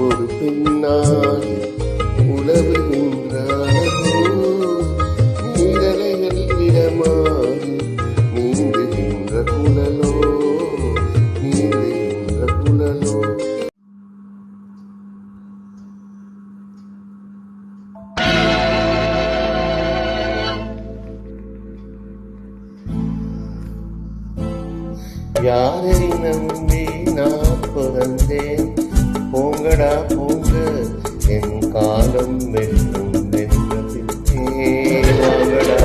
ஒரு பெண்ணால் உலவுகின்றானோ நீரலைகள் இடமாறி நீந்துகின்ற குழலோ நீந்துகின்ற குழலோ. யாரை நம்பி நான் பிறந்தேன், போங்கடா போங்க என் காலம் வெல்லும் வென்ற பின்னே வாங்கடா.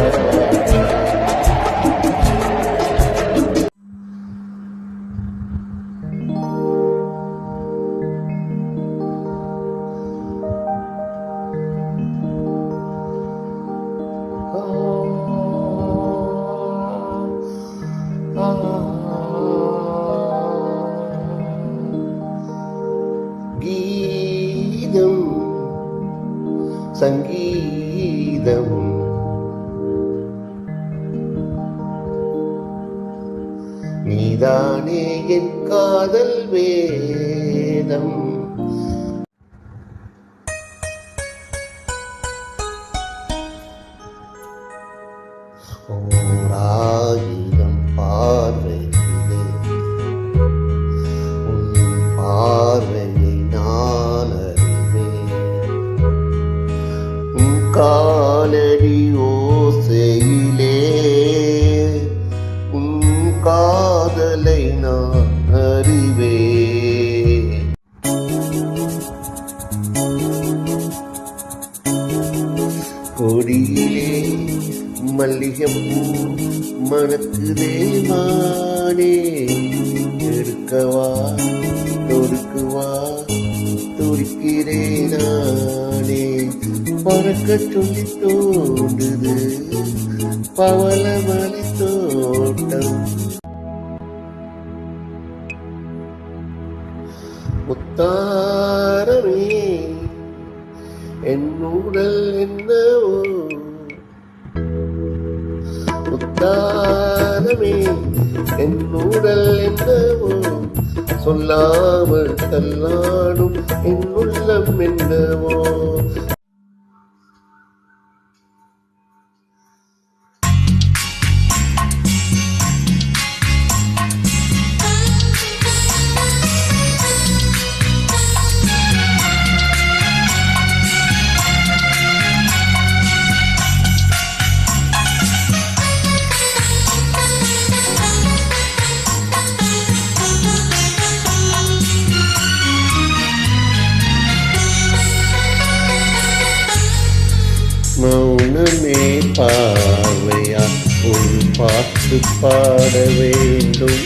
கீதம் சங்கீதம் நீதானே என் காதல் வேதம். ஓராயிரம் பார்வையிலே உன் பார்வையை நான் அறிவேன், உன் காலடி ஓசையிலே உன் காதலை நான் அறிவேன். கொடியிலே மல்லிகைப்பூ மணக்குதே மானே, எடுக்கவா தொடுக்குவா துடிக்கிறேன் நானே. பறக்க சொல்லி தோன்றுது பவளமலை தோட்டம். முத்தாரமே என் உடல் என்னவோ, முத்தாரமே என் உடல் என்னவோ, சொல்லாமல் தள்ளாடும் என் உள்ளம் என்னவோ. மௌனமே பார்வையா ஒரு பாட்டு பாட வேண்டும்,